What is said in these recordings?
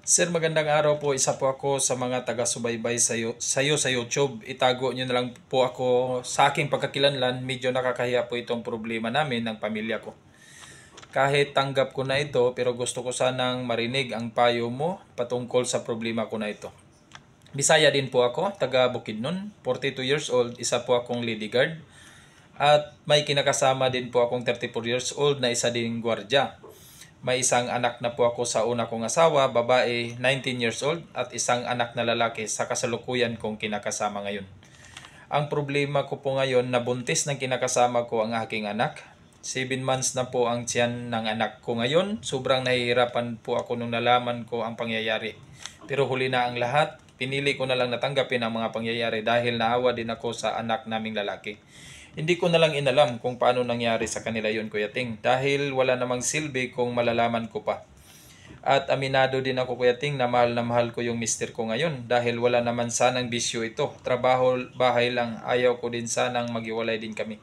Sir, magandang araw po. Isa po ako sa mga taga-subaybay sa'yo sa YouTube. Itago nyo na lang po ako sa aking pagkakilanlan. Medyo nakakahiya po itong problema namin ng pamilya ko. Kahit tanggap ko na ito, pero gusto ko sanang marinig ang payo mo patungkol sa problema ko na ito. Bisaya din po ako, taga Bukidnon, 42 years old, isa po akong lady guard. At may kinakasama din po akong 34 years old na isa ding gwardya. May isang anak na po ako sa una kong asawa, babae, 19 years old, at isang anak na lalaki sa kasalukuyan kong kinakasama ngayon. Ang problema ko po ngayon, nabuntis ng kinakasama ko ang aking anak. 7 months na po ang tiyan ng anak ko ngayon. Sobrang nahihirapan po ako nung nalaman ko ang pangyayari. Pero huli na ang lahat, pinili ko na lang natanggapin ang mga pangyayari dahil naawa din ako sa anak naming lalaki. Hindi ko na lang inalam kung paano nangyari sa kanila yon, Kuya Ting, dahil wala namang silbi kung malalaman ko pa. At aminado din ako, Kuya Ting, na mahal ko yung mister ko ngayon dahil wala naman sanang bisyo ito. Trabaho, bahay lang, ayaw ko din sanang maghiwalay din kami.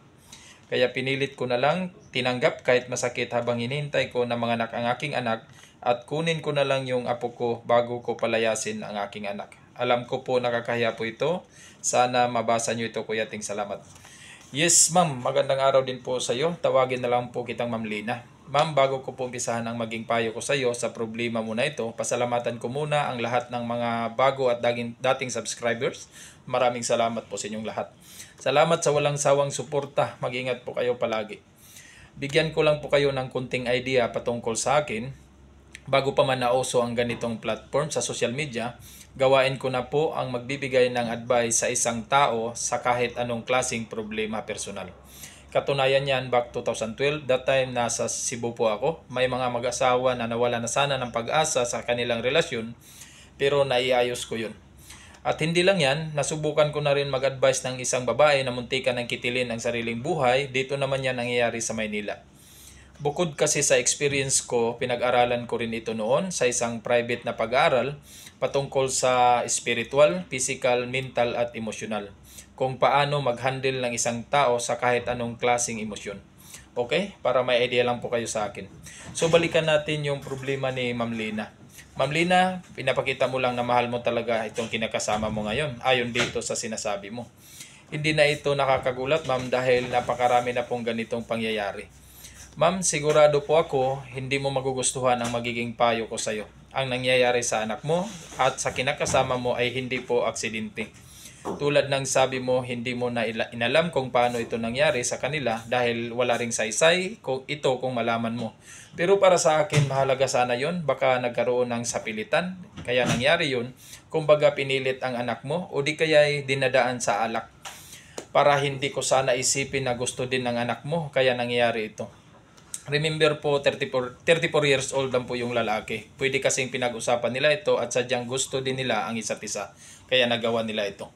Kaya pinilit ko na lang tinanggap kahit masakit habang hinihintay ko na manganak ang aking anak at kunin ko na lang yung apo ko bago ko palayasin ang aking anak. Alam ko po nakakahiya po ito. Sana mabasa nyo ito, Kuya Ting. Salamat. Yes, ma'am. Magandang araw din po sa iyo. Tawagin na lang po kitang Ma'am Lina. Ma'am, bago ko po umpisahan ang maging payo ko sa iyo sa problema mo na ito, pasalamatan ko muna ang lahat ng mga bago at dating subscribers. Maraming salamat po sa inyong lahat. Salamat sa walang sawang suporta. Mag-ingat po kayo palagi. Bigyan ko lang po kayo ng kunting idea patungkol sa akin. Bago pa man nauso ang ganitong platform sa social media, gawain ko na po ang magbibigay ng advice sa isang tao sa kahit anong klaseng problema personal. Katunayan yan, back 2012, that time nasa Cebu po ako. May mga mag-asawa na nawala na sana ng pag-asa sa kanilang relasyon, pero naiayos ko yun. At hindi lang yan, nasubukan ko na rin mag-advise ng isang babae na muntikan ng kitilin ang sariling buhay. Dito naman yan nangyayari sa Maynila. Bukod kasi sa experience ko, pinag-aralan ko rin ito noon sa isang private na pag-aaral patungkol sa spiritual, physical, mental at emotional. Kung paano mag-handle ng isang tao sa kahit anong klaseng emosyon. Okay? Para may idea lang po kayo sa akin. So balikan natin yung problema ni Ma'am Lina. Ma'am Lina, pinapakita mo lang na mahal mo talaga itong kinakasama mo ngayon ayon dito sa sinasabi mo. Hindi na ito nakakagulat, ma'am, dahil napakarami na pong ganitong pangyayari. Ma'am, sigurado po ako, hindi mo magugustuhan ang magiging payo ko sa iyo. Ang nangyayari sa anak mo at sa kinakasama mo ay hindi po aksidente. Tulad ng sabi mo, hindi mo na inalam kung paano ito nangyari sa kanila dahil wala ring saysay kung malaman mo. Pero para sa akin, mahalaga sana yon. Baka nagkaroon ng sapilitan, kaya nangyari yun. Kumbaga pinilit ang anak mo o di kaya dinadaan sa alak. Para hindi ko sana isipin na gusto din ng anak mo, kaya nangyayari ito. Remember po, 34 years old lang po yung lalaki. Pwede kasing pinag-usapan nila ito at sadyang gusto din nila ang isa't isa. Kaya nagawa nila ito.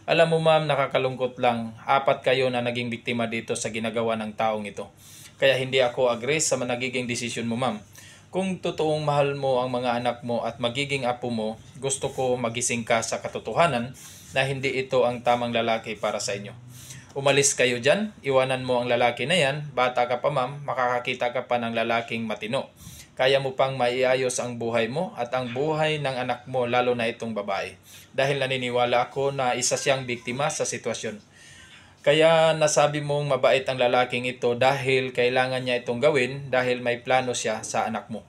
Alam mo, ma'am, nakakalungkot lang. 4 kayo na naging biktima dito sa ginagawa ng taong ito. Kaya hindi ako agree sa nagiging desisyon mo, ma'am. Kung totoong mahal mo ang mga anak mo at magiging apo mo, gusto ko magising ka sa katotohanan na hindi ito ang tamang lalaki para sa inyo. Umalis kayo dyan, iwanan mo ang lalaki na yan, bata ka pa, ma'am, makakakita ka pa ng lalaking matino. Kaya mo pang maiayos ang buhay mo at ang buhay ng anak mo, lalo na itong babae. Dahil naniniwala ako na isa siyang biktima sa sitwasyon. Kaya nasabi mong mabait ang lalaking ito dahil kailangan niya itong gawin dahil may plano siya sa anak mo.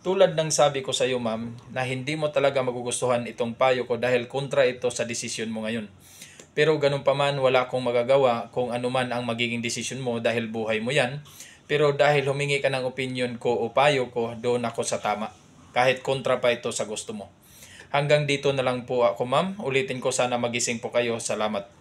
Tulad ng sabi ko sa iyo, ma'am, na hindi mo talaga magugustuhan itong payo ko dahil kontra ito sa desisyon mo ngayon. Pero ganun pa man, wala akong magagawa kung anuman ang magiging desisyon mo dahil buhay mo yan. Pero dahil humingi ka ng opinion ko o payo ko, doon ako sa tama. Kahit kontra pa ito sa gusto mo. Hanggang dito na lang po ako, ma'am. Ulitin ko, sana magising po kayo. Salamat.